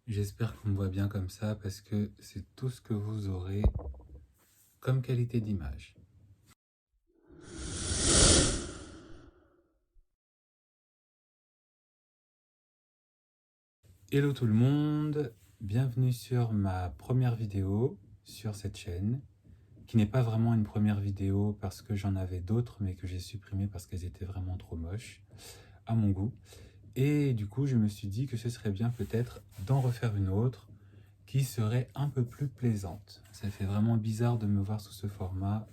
J'espère qu'on me voit bien comme ça parce que c'est tout ce que vous aurez comme qualité d'image. Hello tout le monde, bienvenue sur ma première vidéo sur cette chaîne, qui n'est pas vraiment une première vidéo parce que j'en avais d'autres mais que j'ai supprimées parce qu'elles étaient vraiment trop moches à mon goût. Et du coup je me suis dit que ce serait bien peut-être d'en refaire une autre qui serait un peu plus plaisante. Ça fait vraiment bizarre de me voir sous ce format.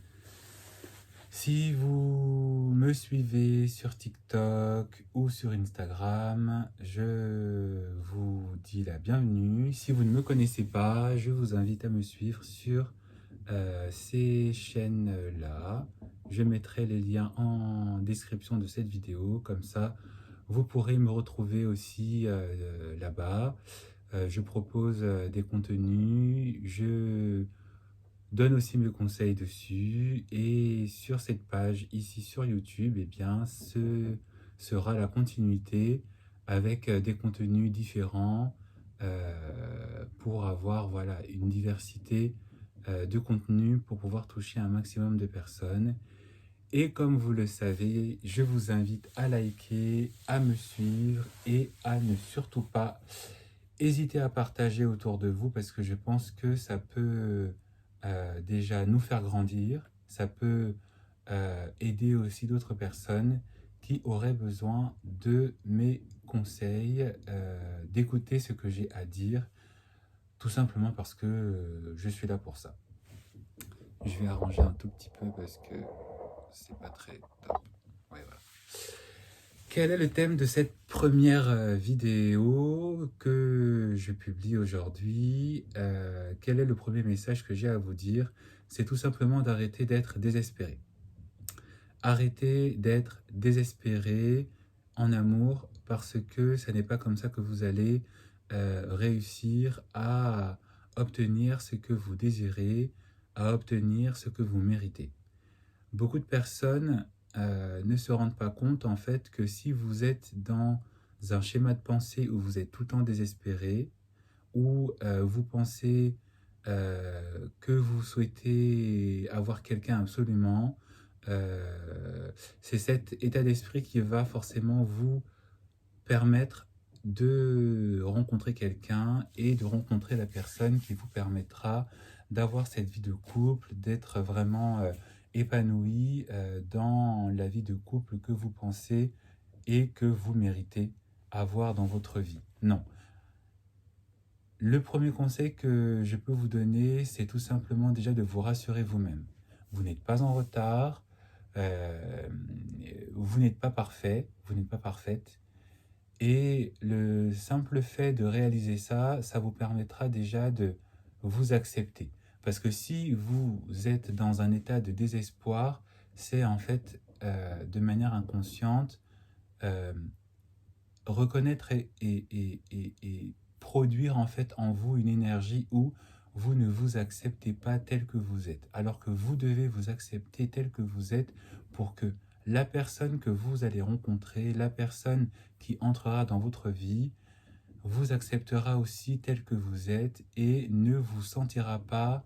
Si vous me suivez sur TikTok ou sur Instagram, je vous dis la bienvenue. Si vous ne me connaissez pas, je vous invite à me suivre sur ces chaînes-là. Je mettrai les liens en description de cette vidéo, comme ça vous pourrez me retrouver aussi là-bas. Je propose des contenus, je donne aussi mes conseils dessus, et sur cette page ici sur YouTube, eh bien, ce sera la continuité avec des contenus différents pour avoir voilà, une diversité de contenus pour pouvoir toucher un maximum de personnes. Et comme vous le savez, je vous invite à liker, à me suivre et à ne surtout pas hésiter à partager autour de vous parce que je pense que ça peut déjà nous faire grandir, ça peut aider aussi d'autres personnes qui auraient besoin de mes conseils, d'écouter ce que j'ai à dire, tout simplement parce que je suis là pour ça. Je vais arranger un tout petit peu parce que c'est pas très top. Ouais, voilà. Quel est le thème de cette première vidéo que je publie aujourd'hui? Quel est le premier message que j'ai à vous dire? C'est tout simplement d'arrêter d'être désespéré. Arrêtez d'être désespéré en amour parce que ce n'est pas comme ça que vous allez réussir à obtenir ce que vous désirez, à obtenir ce que vous méritez. Beaucoup de personnes ne se rendent pas compte en fait que si vous êtes dans un schéma de pensée où vous êtes tout le temps désespéré, où vous pensez que vous souhaitez avoir quelqu'un absolument, c'est cet état d'esprit qui va forcément vous permettre de rencontrer quelqu'un et de rencontrer la personne qui vous permettra d'avoir cette vie de couple, d'être vraiment épanoui dans la vie de couple que vous pensez et que vous méritez avoir dans votre vie. Non. Le premier conseil que je peux vous donner, c'est tout simplement déjà de vous rassurer vous-même. Vous n'êtes pas en retard, euh, vous n'êtes pas parfait, vous n'êtes pas parfaite. Et le simple fait de réaliser ça, ça vous permettra déjà de vous accepter. Parce que si vous êtes dans un état de désespoir, c'est en fait de manière inconsciente euh, reconnaître et produire en fait en vous une énergie où vous ne vous acceptez pas tel que vous êtes. Alors que vous devez vous accepter tel que vous êtes pour que la personne que vous allez rencontrer, la personne qui entrera dans votre vie, vous acceptera aussi tel que vous êtes et ne vous sentira pas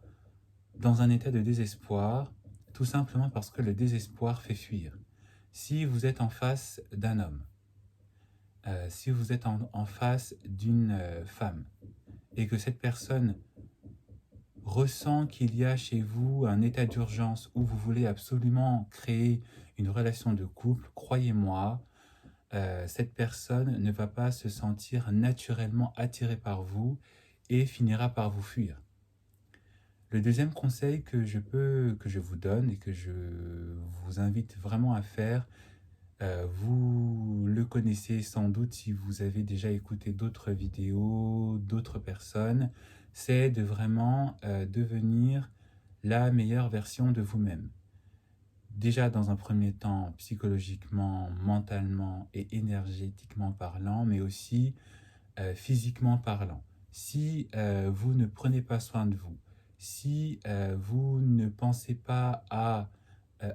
dans un état de désespoir, tout simplement parce que le désespoir fait fuir. Si vous êtes en face d'un homme, si vous êtes en face d'une femme et que cette personne ressent qu'il y a chez vous un état d'urgence où vous voulez absolument créer une relation de couple, croyez-moi, cette personne ne va pas se sentir naturellement attirée par vous et finira par vous fuir. Le deuxième conseil que je vous donne et que je vous invite vraiment à faire, vous le connaissez sans doute si vous avez déjà écouté d'autres vidéos, d'autres personnes, c'est de vraiment devenir la meilleure version de vous-même. Déjà dans un premier temps, psychologiquement, mentalement et énergétiquement parlant, mais aussi physiquement parlant. Si vous ne prenez pas soin de vous, si vous ne pensez pas à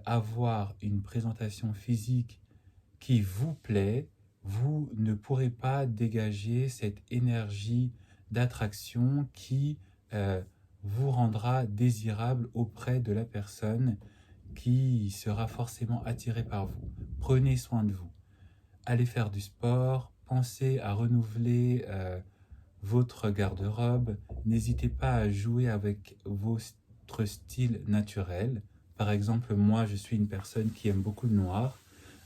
avoir une présentation physique qui vous plaît, vous ne pourrez pas dégager cette énergie d'attraction qui vous rendra désirable auprès de la personne qui sera forcément attirée par vous. Prenez soin de vous. Allez faire du sport, pensez à renouveler votre garde-robe. N'hésitez pas à jouer avec votre style naturel. Par exemple, moi, je suis une personne qui aime beaucoup le noir.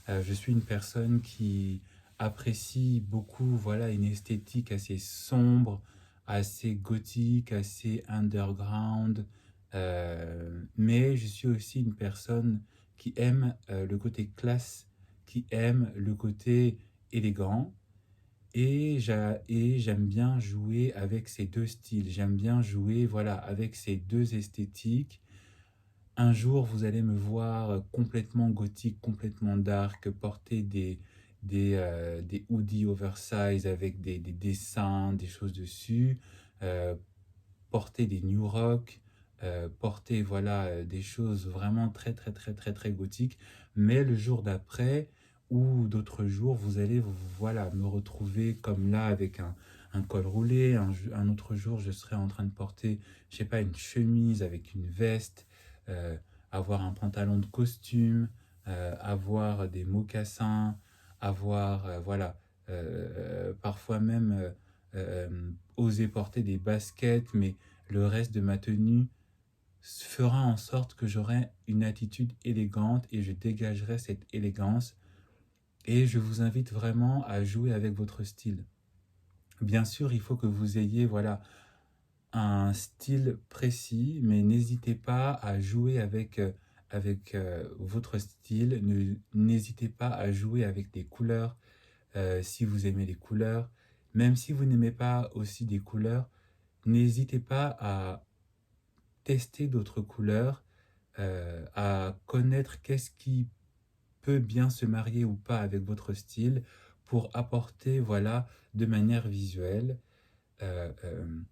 Je suis une personne qui apprécie beaucoup, voilà, une esthétique assez sombre, assez gothique, assez underground. Mais je suis aussi une personne qui aime le côté classe, qui aime le côté élégant. Et j'aime bien jouer avec ces deux styles. J'aime bien jouer, voilà, avec ces deux esthétiques. Un jour, vous allez me voir complètement gothique, complètement dark, porter des hoodies oversize avec des dessins, des choses dessus, euh, porter des new rock, porter voilà, des choses vraiment très très très très très gothiques. Mais le jour d'après ou d'autres jours, vous allez voilà, me retrouver comme là avec un col roulé. Un autre jour, je serai en train de porter, je sais pas, une chemise avec une veste, euh, avoir un pantalon de costume, avoir des mocassins, avoir, voilà, parfois même oser porter des baskets, mais le reste de ma tenue fera en sorte que j'aurai une attitude élégante et je dégagerai cette élégance. Et je vous invite vraiment à jouer avec votre style. Bien sûr, il faut que vous ayez voilà, un style précis, mais n'hésitez pas à jouer avec votre style. N'hésitez pas à jouer avec des couleurs si vous aimez les couleurs. Même si vous n'aimez pas aussi des couleurs, n'hésitez pas à tester d'autres couleurs, à connaître qu'est-ce qui peut bien se marier ou pas avec votre style pour apporter voilà, de manière visuelle euh, euh,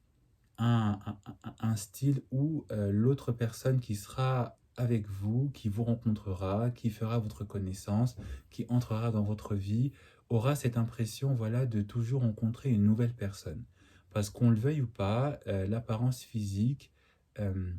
un style où l'autre personne qui sera avec vous, qui vous rencontrera, qui fera votre connaissance, qui entrera dans votre vie, aura cette impression voilà, de toujours rencontrer une nouvelle personne. Parce qu'on le veuille ou pas, l'apparence physique, euh,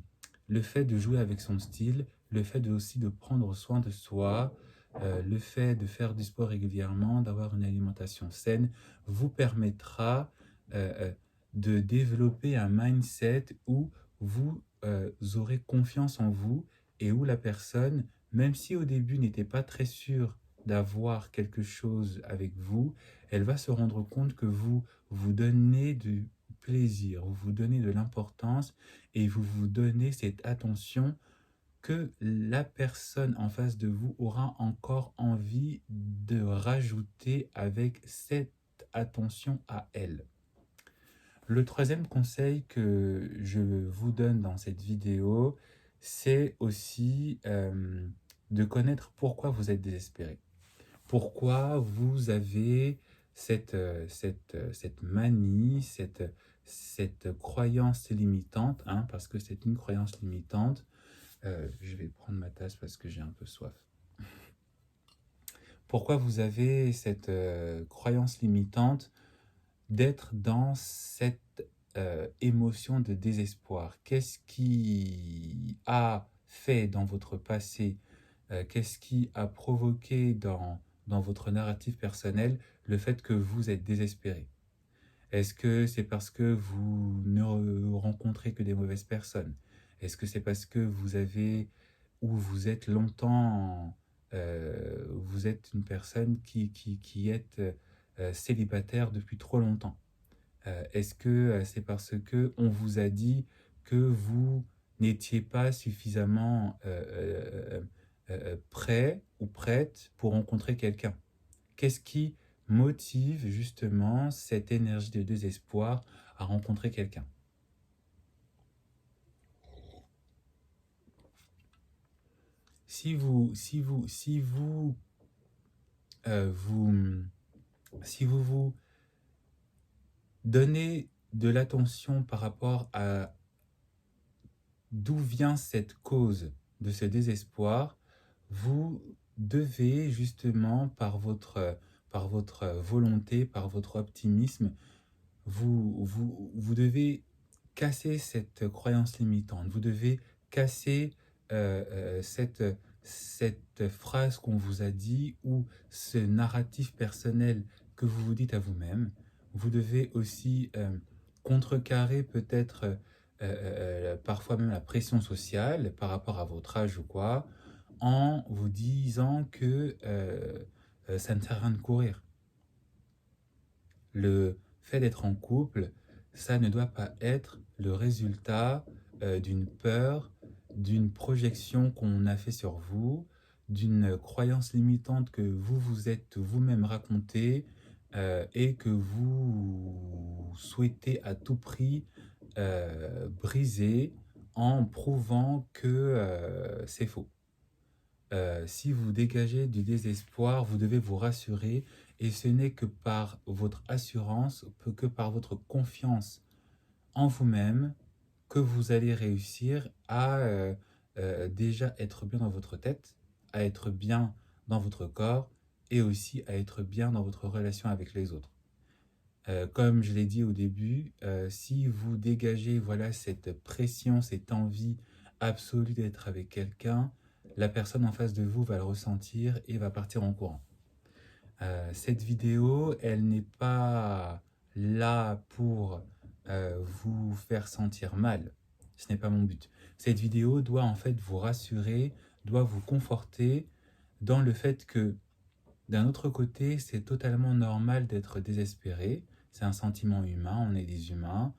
le fait de jouer avec son style, le fait aussi de prendre soin de soi, le fait de faire du sport régulièrement, d'avoir une alimentation saine, vous permettra de développer un mindset où vous aurez confiance en vous et où la personne, même si au début n'était pas très sûre d'avoir quelque chose avec vous, elle va se rendre compte que vous vous donnez du plaisir, vous vous donnez de l'importance et vous vous donnez cette attention que la personne en face de vous aura encore envie de rajouter avec cette attention à elle. Le troisième conseil que je vous donne dans cette vidéo, c'est aussi de connaître pourquoi vous êtes désespéré. Pourquoi vous avez cette manie, cette croyance limitante, hein, parce que c'est une croyance limitante. Je vais prendre ma tasse parce que j'ai un peu soif. Pourquoi vous avez cette croyance limitante d'être dans cette émotion de désespoir? Qu'est-ce qui a fait dans votre passé, qu'est-ce qui a provoqué dans votre narratif personnel le fait que vous êtes désespéré? Est-ce que c'est parce que vous ne rencontrez que des mauvaises personnes? Est-ce que c'est parce que vous avez ou vous êtes longtemps, vous êtes une personne qui est célibataire depuis trop longtemps? Est-ce que c'est parce que on vous a dit que vous n'étiez pas suffisamment prêt ou prête pour rencontrer quelqu'un? Qu'est-ce qui motive justement cette énergie de désespoir à rencontrer quelqu'un? Si vous, si vous, si vous, vous, si vous vous donnez de l'attention par rapport à d'où vient cette cause de ce désespoir, vous devez justement par votre volonté, par votre optimisme, vous devez casser cette croyance limitante. Vous devez casser cette phrase qu'on vous a dit ou ce narratif personnel que vous vous dites à vous-même. Vous devez aussi contrecarrer peut-être parfois même la pression sociale par rapport à votre âge ou quoi, en vous disant que ça ne sert à rien de courir. Le fait d'être en couple, ça ne doit pas être le résultat d'une peur, d'une projection qu'on a fait sur vous, d'une croyance limitante que vous vous êtes vous-même racontée et que vous souhaitez à tout prix briser en prouvant que c'est faux. Si vous dégagez du désespoir, vous devez vous rassurer et ce n'est que par votre assurance, que par votre confiance en vous-même que vous allez réussir à déjà être bien dans votre tête, à être bien dans votre corps et aussi à être bien dans votre relation avec les autres. Comme je l'ai dit au début, si vous dégagez voilà, cette pression, cette envie absolue d'être avec quelqu'un, la personne en face de vous va le ressentir et va partir en courant. Cette vidéo, elle n'est pas là pour vous faire sentir mal. Ce n'est pas mon but. Cette vidéo doit en fait vous rassurer, doit vous conforter dans le fait que d'un autre côté, c'est totalement normal d'être désespéré. C'est un sentiment humain, on est des humains,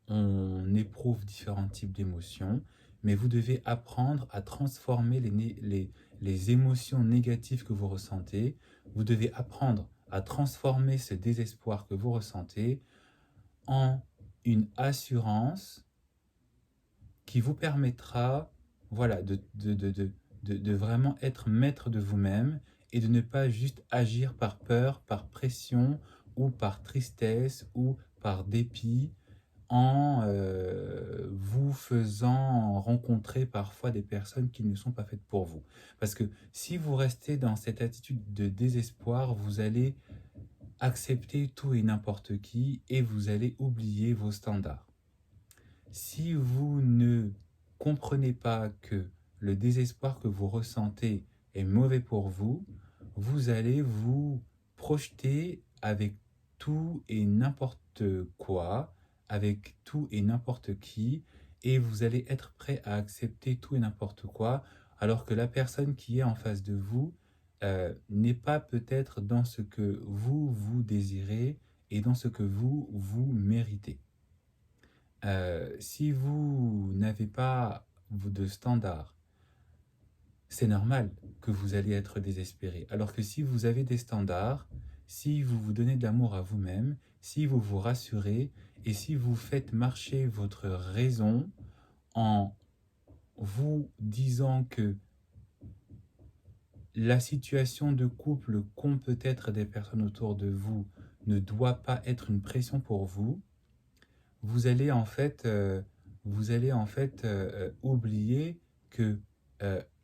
on éprouve différents types d'émotions, mais vous devez apprendre à transformer les émotions négatives que vous ressentez. Vous devez apprendre à transformer ce désespoir que vous ressentez en une assurance qui vous permettra voilà, de vraiment être maître de vous-même et de ne pas juste agir par peur, par pression ou par tristesse ou par dépit en vous faisant rencontrer parfois des personnes qui ne sont pas faites pour vous. Parce que si vous restez dans cette attitude de désespoir, vous allez accepter tout et n'importe qui et vous allez oublier vos standards. Si vous ne comprenez pas que le désespoir que vous ressentez est mauvais pour vous, vous allez vous projeter avec tout et n'importe quoi, avec tout et n'importe qui, et vous allez être prêt à accepter tout et n'importe quoi, alors que la personne qui est en face de vous n'est pas peut-être dans ce que vous désirez et dans ce que vous méritez. Si vous n'avez pas de standard, c'est normal que vous allez être désespéré. Alors que si vous avez des standards, si vous vous donnez de l'amour à vous-même, si vous vous rassurez et si vous faites marcher votre raison en vous disant que la situation de couple qu'ont peut-être des personnes autour de vous ne doit pas être une pression pour vous, vous allez en fait, oublier que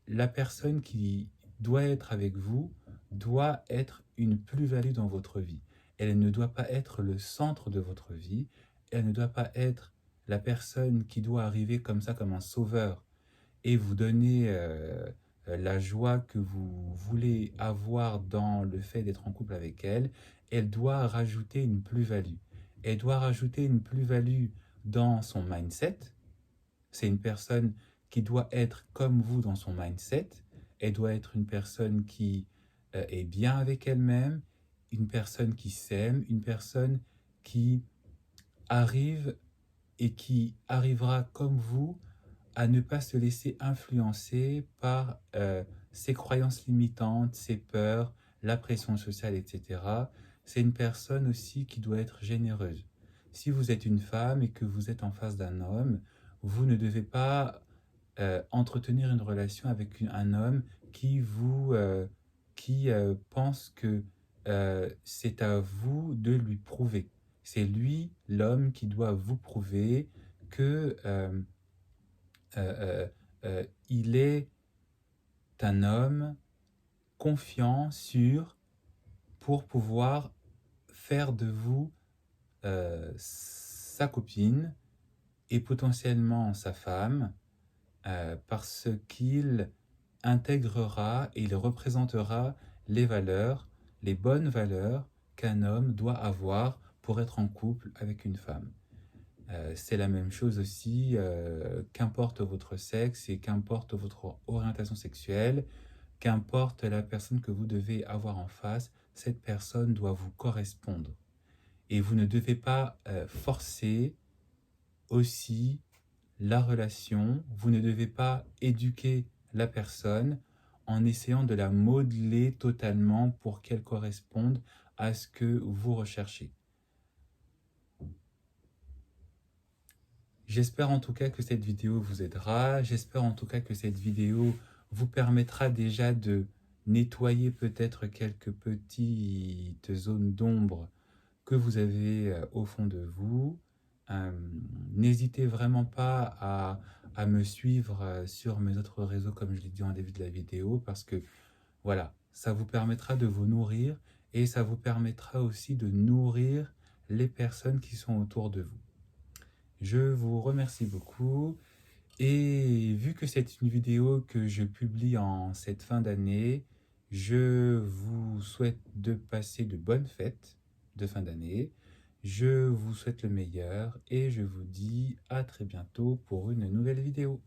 la personne qui doit être avec vous doit être une plus-value dans votre vie. Elle ne doit pas être le centre de votre vie. Elle ne doit pas être la personne qui doit arriver comme ça, comme un sauveur, et vous donner la joie que vous voulez avoir dans le fait d'être en couple avec elle. Elle doit rajouter une plus-value. Elle doit rajouter une plus-value dans son mindset. C'est une personne qui doit être comme vous dans son mindset. Elle doit être une personne qui est bien avec elle-même, une personne qui s'aime, une personne qui arrive et qui arrivera comme vous à ne pas se laisser influencer par ses croyances limitantes, ses peurs, la pression sociale, etc. C'est une personne aussi qui doit être généreuse. Si vous êtes une femme et que vous êtes en face d'un homme, vous ne devez pas entretenir une relation avec un homme qui pense que c'est à vous de lui prouver. C'est lui, l'homme, qui doit vous prouver que il est un homme confiant, sûr, pour pouvoir faire de vous sa copine et potentiellement sa femme, parce qu'il intégrera et il représentera les valeurs, les bonnes valeurs qu'un homme doit avoir pour être en couple avec une femme. C'est la même chose aussi, qu'importe votre sexe et qu'importe votre orientation sexuelle, qu'importe la personne que vous devez avoir en face, cette personne doit vous correspondre. Et vous ne devez pas forcer aussi la relation, vous ne devez pas éduquer la personne en essayant de la modeler totalement pour qu'elle corresponde à ce que vous recherchez. J'espère en tout cas que cette vidéo vous aidera, j'espère en tout cas que cette vidéo vous permettra déjà de nettoyer peut-être quelques petites zones d'ombre que vous avez au fond de vous. N'hésitez vraiment pas à me suivre sur mes autres réseaux comme je l'ai dit en début de la vidéo parce que voilà, ça vous permettra de vous nourrir et ça vous permettra aussi de nourrir les personnes qui sont autour de vous. Je vous remercie beaucoup et vu que c'est une vidéo que je publie en cette fin d'année, je vous souhaite de passer de bonnes fêtes de fin d'année. Je vous souhaite le meilleur et je vous dis à très bientôt pour une nouvelle vidéo.